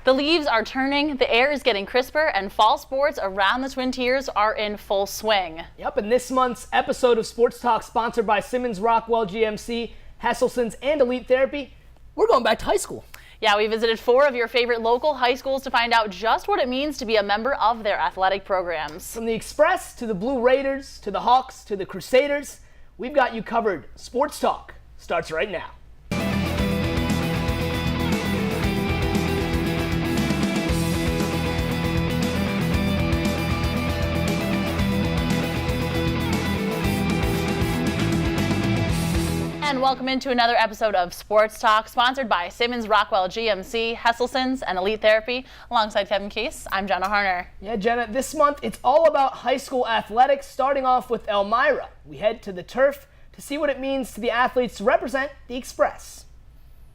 The leaves are turning, the air is getting crisper, and fall sports around the Twin Tiers are in full swing. Yep, and this month's episode of Sports Talk, sponsored by Simmons Rockwell GMC, Hesselson's, and Elite Therapy, we're going back to high school. Yeah, we visited 4 of your favorite local high schools to find out just what it means to be a member of their athletic programs. From the Express to the Blue Raiders to the Hawks to the Crusaders, we've got you covered. Sports Talk starts right now. And welcome into another episode of Sports Talk, sponsored by Simmons Rockwell GMC, Hesselson's, and Elite Therapy. Alongside Kevin Case, I'm Jenna Harner. Yeah, Jenna, this month it's all about high school athletics, starting off with Elmira. We head to the turf to see what it means to the athletes to represent the Express.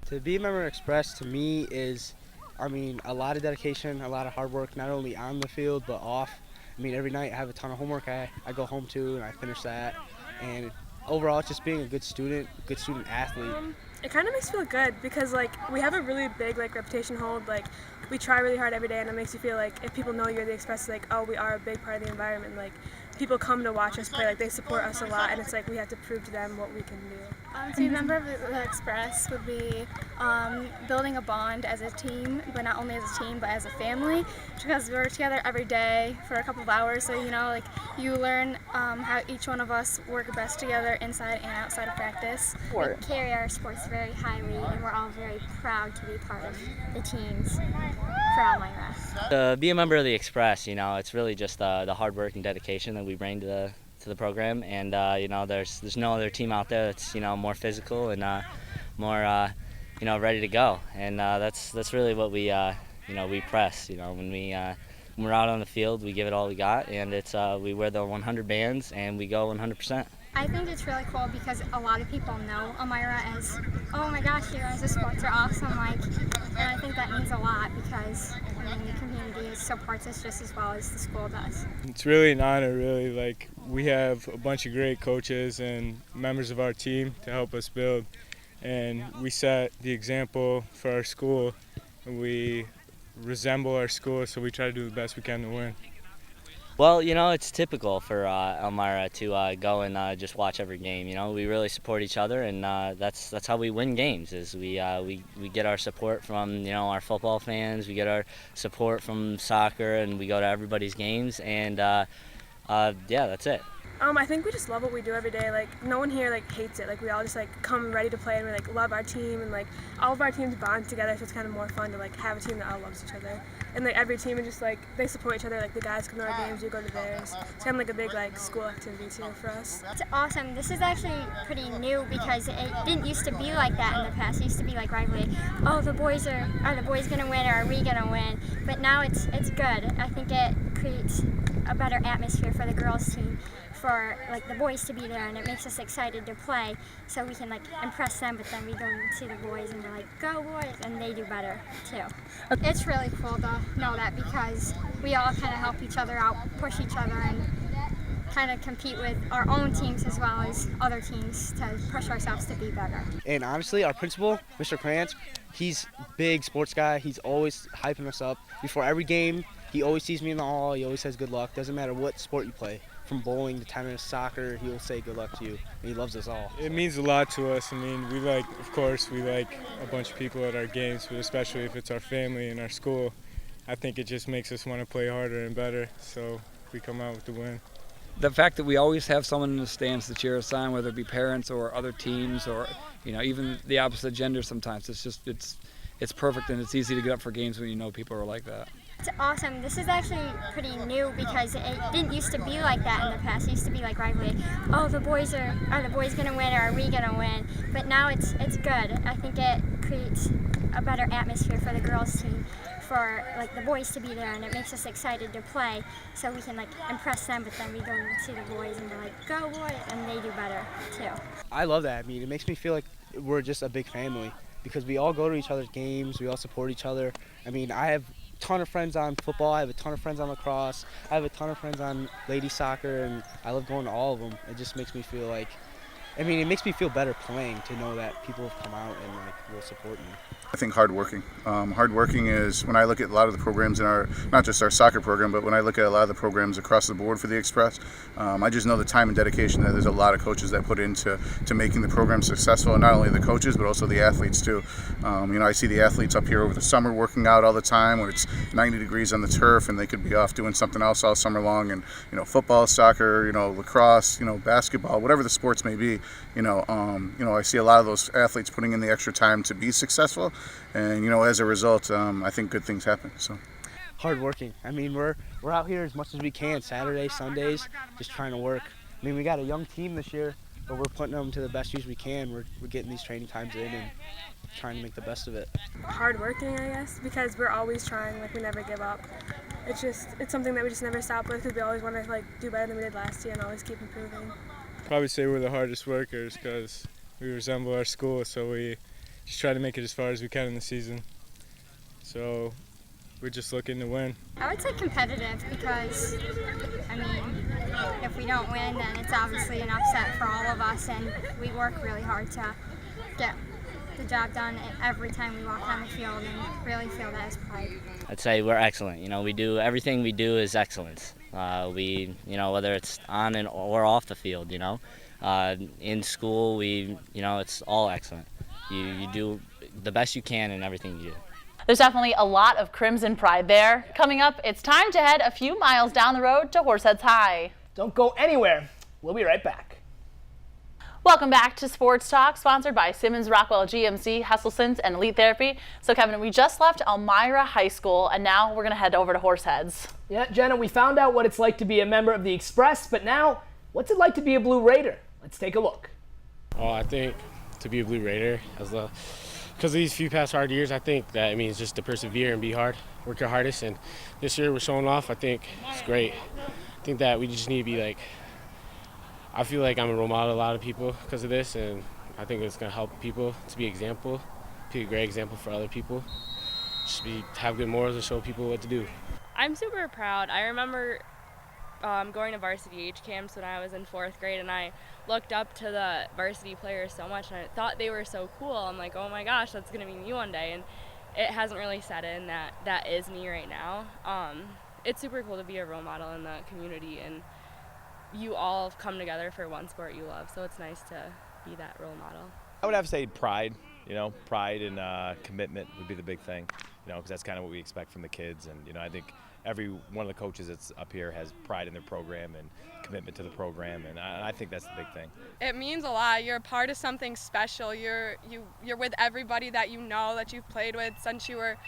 To be a member of Express to me is, a lot of dedication, a lot of hard work, not only on the field but off. Every night I have a ton of homework I go home to and I finish that. And overall, it's just being a good student athlete. It kind of makes you feel good because we have a really big reputation hold. We try really hard every day, and it makes you feel like if people know you're the Express, oh, we are a big part of the environment. People come to watch us play, they support us a lot, and it's we have to prove to them what we can do. To be a member of the Express would be building a bond as a team, but not only as a team, but as a family, because we're together every day for a couple of hours, so you learn how each one of us work best together inside and outside of practice. We carry our sports very highly, and we're all very proud to be part of the teams for Elmira. To be a member of the Express, it's really just the hard work and dedication that we bring to the program, and there's no other team out there that's more physical and more ready to go, and that's really what we we press. When we're out on the field, we give it all we got, and it's we wear the 100 bands and we go 100%. I think it's really cool because a lot of people know Elmira as, oh my gosh, you guys' sports are awesome, and I think that means a lot because the community supports us just as well as the school does. It's really an honor, really. We have a bunch of great coaches and members of our team to help us build, and we set the example for our school. We resemble our school, so we try to do the best we can to win. Well, it's typical for Elmira to go and just watch every game. We really support each other, and that's how we win games. Is we get our support from our football fans, we get our support from soccer, and we go to everybody's games, and that's it. I think we just love what we do every day. No one here hates it. We all just come ready to play, and we love our team, and all of our teams bond together, so it's kind of more fun to have a team that all loves each other. And every team is just they support each other. The guys come to our games, you go to theirs. It's kind of a big school activity too for us. It's awesome. This is actually pretty new because it didn't used to be like that in the past. It used to be rivalry. Oh, are the boys gonna win, or are we gonna win? But now it's good. I think it creates a better atmosphere for the girls team, for the boys to be there, and it makes us excited to play, so we can impress them. But then we go and see the boys, and we're go boys, and they do better too. It's really cool to know that because we all kind of help each other out, push each other, and kind of compete with our own teams as well as other teams to push ourselves to be better. And honestly, our principal, Mr. Krantz, he's a big sports guy. He's always hyping us up before every game. He always sees me in the hall. He always says good luck. Doesn't matter what sport you play. From bowling to tennis, soccer, he will say good luck to you. And he loves us all. It means a lot to us. We like a bunch of people at our games, but especially if it's our family and our school, I think it just makes us want to play harder and better, so we come out with the win. The fact that we always have someone in the stands to cheer us on, whether it be parents or other teams or even the opposite gender sometimes, it's perfect, and it's easy to get up for games when people are like that. It's awesome. This is actually pretty new because it didn't used to be like that in the past. It used to be rivalry. Oh, are the boys gonna win, or are we gonna win? But now it's good. I think it creates a better atmosphere for the girls team, for the boys to be there, and it makes us excited to play, so we can impress them. But then we go and see the boys, and we're go boys, and they do better too. I love that. It makes me feel like we're just a big family because we all go to each other's games, we all support each other. I have a ton of friends on football, I have a ton of friends on lacrosse, I have a ton of friends on ladies soccer, and I love going to all of them. It just makes me feel like I mean, it makes me feel better playing to know that people have come out and like will support me. I think hardworking. Hardworking is when I look at a lot of the programs in our, not just our soccer program, but when I look at a lot of the programs across the board for the Express, I just know the time and dedication that there's a lot of coaches that put into making the program successful, and not only the coaches but also the athletes too. I see the athletes up here over the summer working out all the time when it's 90 degrees on the turf, and they could be off doing something else all summer long. And football, soccer, lacrosse, basketball, whatever the sports may be. I see a lot of those athletes putting in the extra time to be successful. And as a result, I think good things happen. So, Hardworking. I mean, we're out here as much as we can, Saturdays, Sundays, just trying to work. I mean, we got a young team this year, but we're putting them to the best use we can. We're getting these training times in and trying to make the best of it. Hardworking, I guess, because we're always trying. We never give up. It's something that we just never stop with, because we always want to do better than we did last year and always keep improving. Probably say we're the hardest workers because we resemble our school, so we just try to make it as far as we can in the season. So we're just looking to win. I would say competitive because, if we don't win, then it's obviously an upset for all of us, and we work really hard to get the job done every time we walk on the field and really feel that as pride. I'd say we're excellent. We do everything we do is excellence. Whether it's on or off the field, in school, it's all excellent. You do the best you can in everything you do. There's definitely a lot of Crimson pride there. Coming up, it's time to head a few miles down the road to Horseheads High. Don't go anywhere. We'll be right back. Welcome back to Sports Talk, sponsored by Simmons Rockwell GMC, Hesselson's, and Elite Therapy. So, Kevin, we just left Elmira High School, and now we're going to head over to Horseheads. Yeah, Jenna, we found out what it's like to be a member of the Express, but now, what's it like to be a Blue Raider? Let's take a look. Oh, I think to be a Blue Raider, because of these few past hard years, I think that it means just to persevere and be hard, work your hardest. And this year we're showing off. I think it's great. I think that we just need to be I feel like I'm a role model to a lot of people because of this, and I think it's going to help people to be a great example for other people. Just have good morals and show people what to do. I'm super proud. I remember going to varsity H camps when I was in 4th grade, and I looked up to the varsity players so much, and I thought they were so cool. I'm like, oh my gosh, that's going to be me one day. And it hasn't really set in that is me right now. It's super cool to be a role model in the community, and you all come together for one sport you love, so it's nice to be that role model. I would have to say pride. Pride and commitment would be the big thing, because that's kind of what we expect from the kids. And, I think every one of the coaches that's up here has pride in their program and commitment to the program, and I think that's the big thing. It means a lot. You're a part of something special. You're with everybody that that you've played with since you were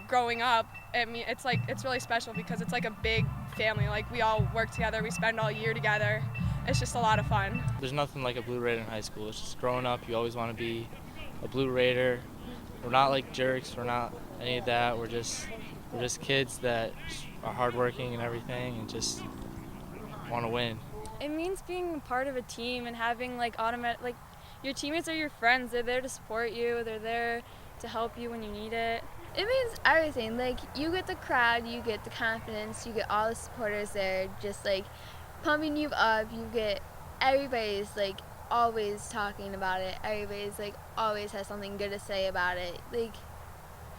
growing up. It's really special because it's a big family. We all work together, we spend all year together. It's just a lot of fun. There's nothing like a Blue Raider in high school. It's just growing up, you always want to be a Blue Raider. We're not like jerks, we're not any of that. We're just kids that are hardworking and everything and just want to win. It means being part of a team and having automatic, your teammates are your friends. They're there to support you. They're there to help you when you need it. It means everything. You get the crowd, you get the confidence, you get all the supporters there just pumping you up. You get everybody's always talking about it. Everybody's always has something good to say about it.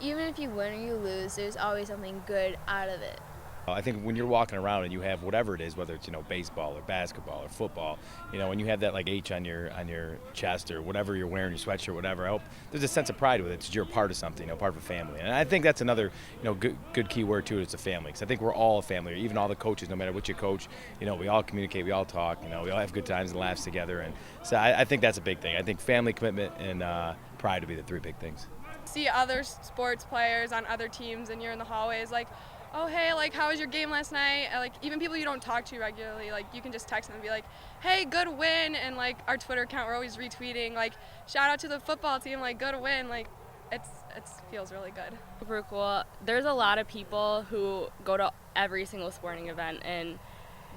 Even if you win or you lose, there's always something good out of it. I think when you're walking around and you have whatever it is, whether it's baseball or basketball or football, when you have that H on your chest or whatever you're wearing, your sweatshirt, whatever, I hope there's a sense of pride with it. It's you're part of something, part of a family, and I think that's another good key word to it. It's a family, because I think we're all a family. Even all the coaches, no matter what you coach, we all communicate, we all talk, we all have good times and laughs together, and so I think that's a big thing. I think family, commitment, and pride would be the three big things. See other sports players on other teams, and you're in the hallways oh, hey, how was your game last night? Even people you don't talk to regularly, you can just text them and be hey, good win, and our Twitter account, we're always retweeting, shout out to the football team, good win, it feels really good. Super cool. There's a lot of people who go to every single sporting event and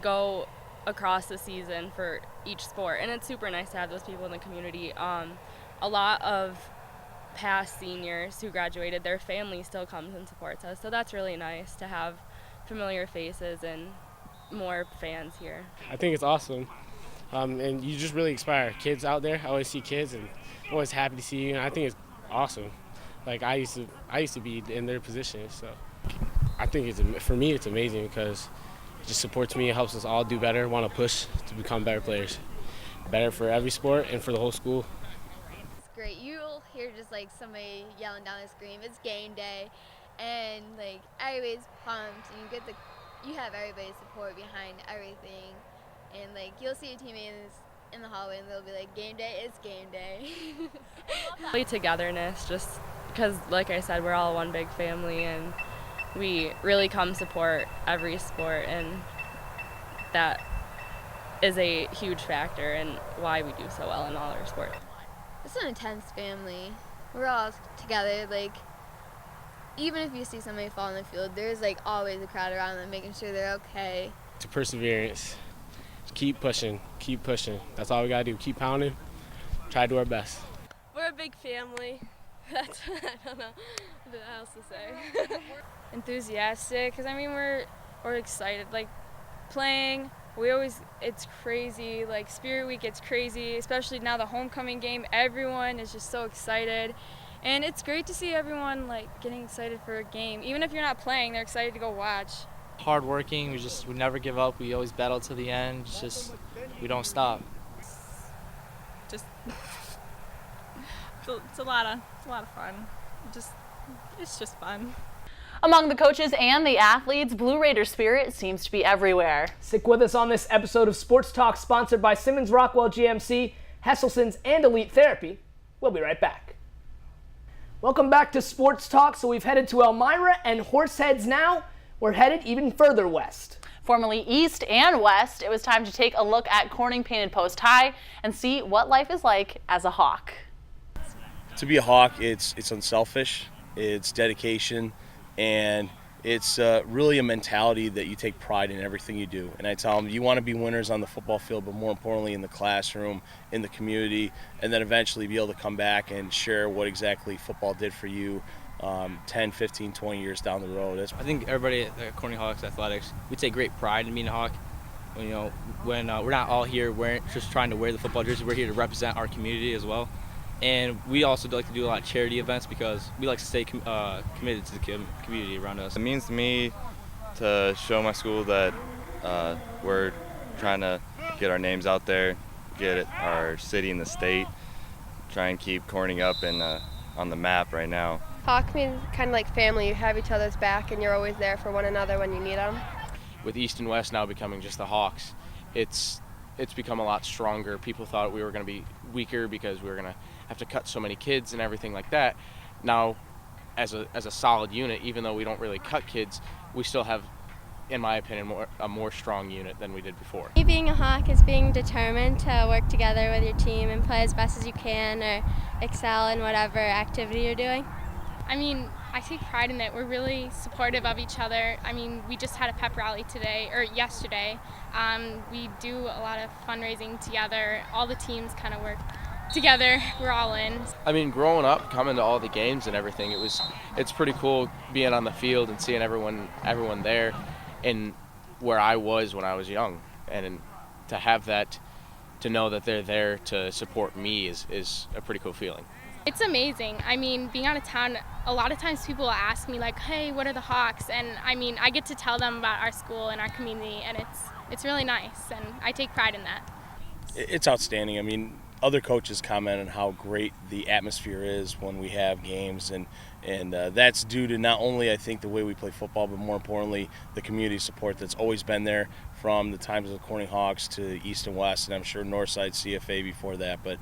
go across the season for each sport, and it's super nice to have those people in the community. A lot of past seniors who graduated, their family still comes and supports us, so that's really nice to have familiar faces and more fans here. I think it's awesome. and you just really inspire kids out there. I always see kids, and I'm always happy to see you, and I think it's awesome. Like I used to be in their position, so I think for me it's amazing because it just supports me. It helps us all do better, want to push to become better players, better for every sport and for the whole school. It's great. You'll hear just like somebody yelling down the screen. It's game day, and like everybody's pumped, and you have everybody's support behind everything, and like you'll see a teammate in the hallway, and they'll be like, "Game day, it's game day." Really togetherness, just because, like I said, we're all one big family, and we really come support every sport, and that is a huge factor in why we do so well in all our sports. It's an intense family. We're all together. Like, even if you see somebody fall in the field, there's like always a crowd around them making sure they're okay. To perseverance, just keep pushing, keep pushing. That's all we gotta do. Keep pounding. Try to do our best. We're a big family. I don't know what else to say. Enthusiastic, because I mean we're excited, like playing. It's crazy, like Spirit Week, it's crazy, especially now the homecoming game. Everyone is just so excited, and it's great to see everyone like getting excited for a game. Even if you're not playing, they're excited to go watch. Hardworking, we never give up. We always battle to the end. It's just we don't stop. Just it's a lot of fun. It's just fun. Among the coaches and the athletes, Blue Raider spirit seems to be everywhere. Stick with us on this episode of Sports Talk, sponsored by Simmons Rockwell GMC, Hesselson's, and Elite Therapy. We'll be right back. Welcome back to Sports Talk. So we've headed to Elmira and Horseheads now. We're headed even further west. Formerly east and west, it was time to take a look at CorningPainted Post High and see what life is like as a Hawk. To be a Hawk, it's unselfish, it's dedication, and it's really a mentality that you take pride in everything you do. And I tell them, you want to be winners on the football field, but more importantly in the classroom, in the community, and then eventually be able to come back and share what exactly football did for you 10, 15, 20 years down the road. I think everybody at Corning Hawks Athletics, we take great pride in being a Hawk. You know, when we're not all here just trying to wear the football jersey, we're here to represent our community as well. And we also like to do a lot of charity events because we like to stay committed to the community around us. It means to me to show my school that we're trying to get our names out there, get our city and the state, try and keep Corning up and on the map right now. Hawk means kind of like family. You have each other's back and you're always there for one another when you need them. With East and West now becoming just the Hawks, it's become a lot stronger. People thought we were going to be weaker because we were going to have to cut so many kids and everything like that. Now, as a solid unit, even though we don't really cut kids, we still have, in my opinion, a more strong unit than we did before. Being a Hawk is being determined to work together with your team and play as best as you can or excel in whatever activity you're doing. I mean, I take pride in that we're really supportive of each other. I mean, we just had a pep rally yesterday. We do a lot of fundraising together. All the teams kind of work together. We're all in. I mean, growing up, coming to all the games and everything, it's pretty cool being on the field and seeing everyone there, and where I was when I was young, and to have that, to know that they're there to support me is a pretty cool feeling. It's amazing. I mean, being out of town, a lot of times people will ask me like, hey, what are the Hawks? And I mean, I get to tell them about our school and our community, and it's really nice, and I take pride in that. It's outstanding. I mean, other coaches comment on how great the atmosphere is when we have games, and that's due to not only, I think, the way we play football, but more importantly, the community support that's always been there from the times of the Corning Hawks to East and West, and I'm sure Northside CFA before that. But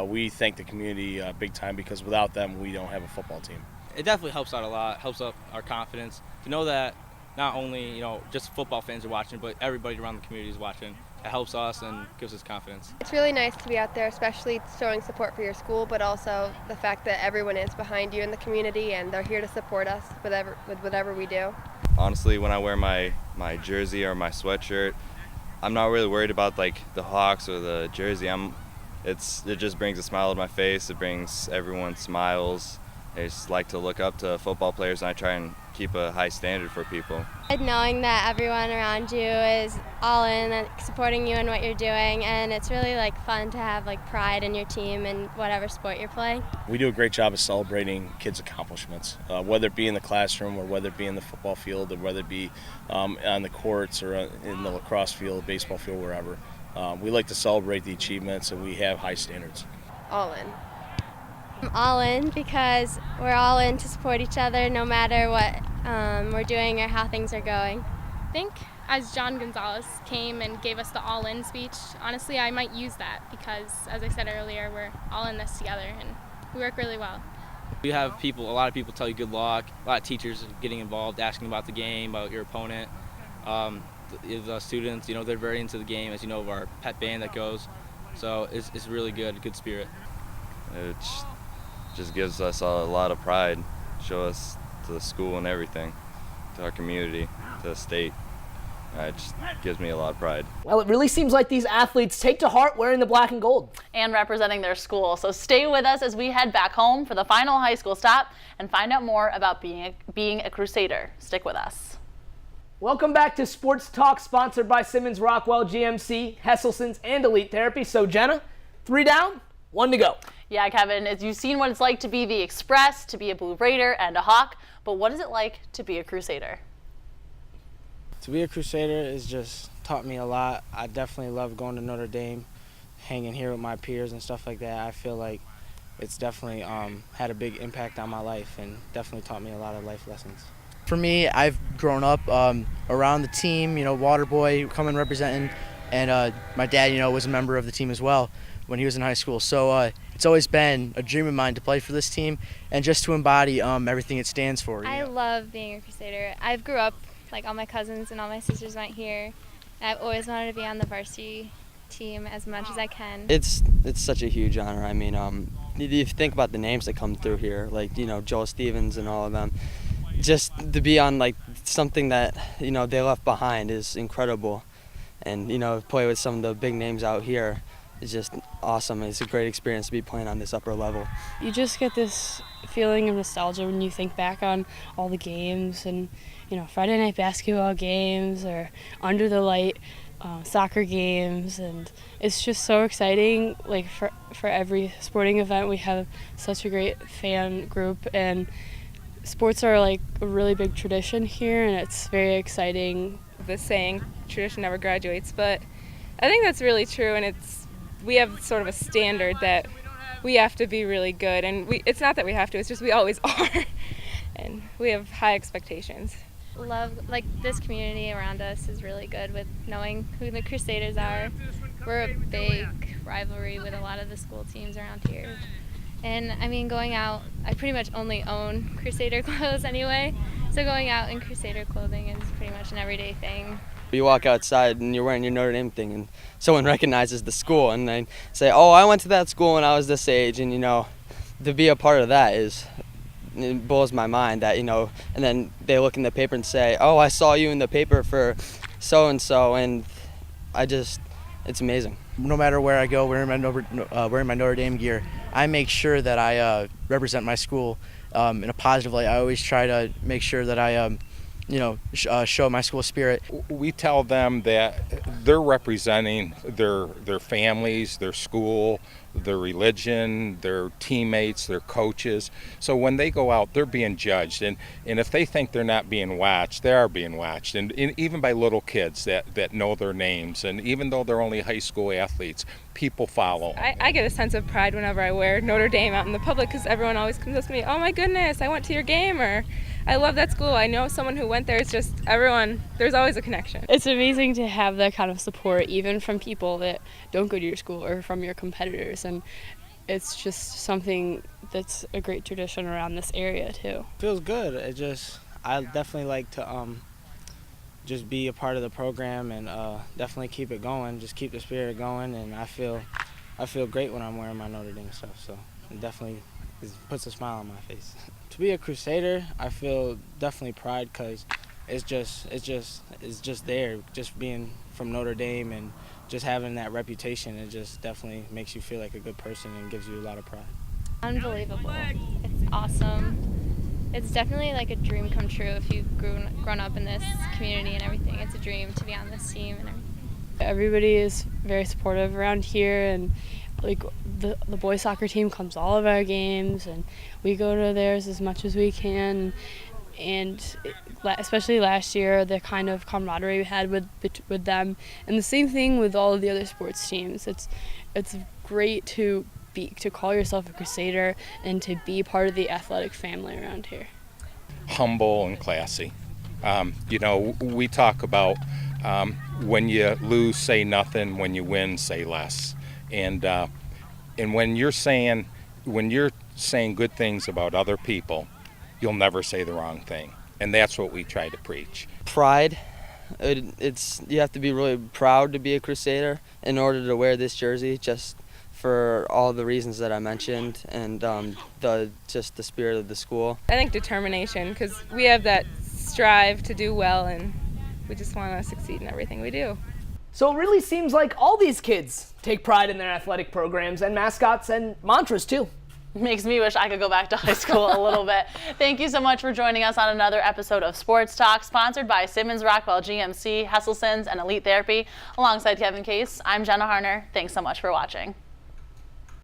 we thank the community big time, because without them, we don't have a football team. It definitely helps out a lot, helps up our confidence to know that not only just football fans are watching, but everybody around the community is watching. It helps us and gives us confidence. It's really nice to be out there, especially showing support for your school, but also the fact that everyone is behind you in the community and they're here to support us with whatever we do. Honestly, when I wear my jersey or my sweatshirt, I'm not really worried about like the Hawks or the jersey. It just brings a smile to my face. It brings everyone smiles, I just like to look up to football players, and I try and keep a high standard for people. Knowing that everyone around you is all in and supporting you in what you're doing, and it's really like fun to have like pride in your team and whatever sport you're playing. We do a great job of celebrating kids' accomplishments, whether it be in the classroom or whether it be in the football field or whether it be on the courts or in the lacrosse field, baseball field, wherever. We like to celebrate the achievements, and we have high standards. All in. I'm all in because we're all in to support each other no matter what we're doing or how things are going. I think as John Gonzalez came and gave us the all-in speech, honestly, I might use that because, as I said earlier, we're all in this together and we work really well. We have a lot of people tell you good luck, a lot of teachers getting involved, asking about the game, about your opponent. The students, they're very into the game, as you know, of our pet band that goes. So it's really good spirit. It just gives us a lot of pride, show us to the school and everything, to our community, to the state. It just gives me a lot of pride. Well, it really seems like these athletes take to heart wearing the black and gold. And representing their school. So stay with us as we head back home for the final high school stop and find out more about being a Crusader. Stick with us. Welcome back to Sports Talk, sponsored by Simmons Rockwell GMC, Hesselson's, and Elite Therapy. So, Jenna, 3 down, 1 to go. Yeah, Kevin, as you've seen what it's like to be the Express, to be a Blue Raider and a Hawk, but what is it like to be a Crusader? To be a Crusader has just taught me a lot. I definitely love going to Notre Dame, hanging here with my peers and stuff like that. I feel like it's definitely had a big impact on my life and definitely taught me a lot of life lessons. For me, I've grown up around the team, water boy, coming representing, and my dad, was a member of the team as well when he was in high school. So it's always been a dream of mine to play for this team and just to embody everything it stands for. I love being a Crusader. I grew up, like all my cousins and all my sisters went here. I've always wanted to be on the varsity team as much as I can. It's such a huge honor. I mean, if you think about the names that come through here, like, Joel Stevens and all of them, just to be on like something that, they left behind is incredible. And, play with some of the big names out here is just awesome. It's a great experience to be playing on this upper level. You just get this feeling of nostalgia when you think back on all the games and, Friday night basketball games or under the light soccer games, and it's just so exciting. Like for every sporting event, we have such a great fan group, and sports are like a really big tradition here, and it's very exciting. The saying, tradition never graduates, but I think that's really true, and we have sort of a standard that we have to be really good, and it's not that we have to, it's just we always are, and we have high expectations. Love, like, this community around us is really good with knowing who the Crusaders are. We're a big rivalry with a lot of the school teams around here. And I mean, going out, I pretty much only own Crusader clothes anyway, so going out in Crusader clothing is pretty much an everyday thing. You walk outside and you're wearing your Notre Dame thing and someone recognizes the school and they say, oh, I went to that school when I was this age, and to be a part of that it blows my mind that, and then they look in the paper and say, oh, I saw you in the paper for so-and-so, and it's amazing. No matter where I go, wearing my Notre Dame gear, I make sure that I represent my school in a positive light. I always try to make sure that I show my school spirit. We tell them that they're representing their families, their school, their religion, their teammates, their coaches. So when they go out, they're being judged. And if they think they're not being watched, they are being watched. And even by little kids that know their names. And even though they're only high school athletes, people follow. I get a sense of pride whenever I wear Notre Dame out in the public because everyone always comes up to me, oh my goodness, I went to your game, or I love that school. I know someone who went there. It's just everyone, there's always a connection. It's amazing to have that kind of support, even from people that don't go to your school or from your competitors. And it's just something that's a great tradition around this area too. Feels good. I definitely like to just be a part of the program and definitely keep it going, just keep the spirit going, and I feel great when I'm wearing my Notre Dame stuff, so it definitely puts a smile on my face. To be a Crusader, I feel definitely pride because it's just there, just being from Notre Dame and just having that reputation. It just definitely makes you feel like a good person and gives you a lot of pride. Unbelievable. It's awesome. It's definitely like a dream come true if you've grown up in this community and everything. It's a dream to be on this team and everything. Everybody is very supportive around here, and like the boys soccer team comes to all of our games, and we go to theirs as much as we can. And especially last year, the kind of camaraderie we had with them, and the same thing with all of the other sports teams. It's great to call yourself a Crusader and to be part of the athletic family around here. Humble and classy. We talk about when you lose, say nothing. When you win, say less. And when you're saying good things about other people, you'll never say the wrong thing. And that's what we try to preach. Pride. You have to be really proud to be a Crusader in order to wear this jersey, just for all the reasons that I mentioned, and the spirit of the school. I think determination, because we have that strive to do well, and we just want to succeed in everything we do. So it really seems like all these kids take pride in their athletic programs and mascots and mantras too. Makes me wish I could go back to high school a little bit. Thank you so much for joining us on another episode of Sports Talk, sponsored by Simmons Rockwell GMC, Hesselson's, and Elite Therapy. Alongside Kevin Case, I'm Jenna Harner. Thanks so much for watching.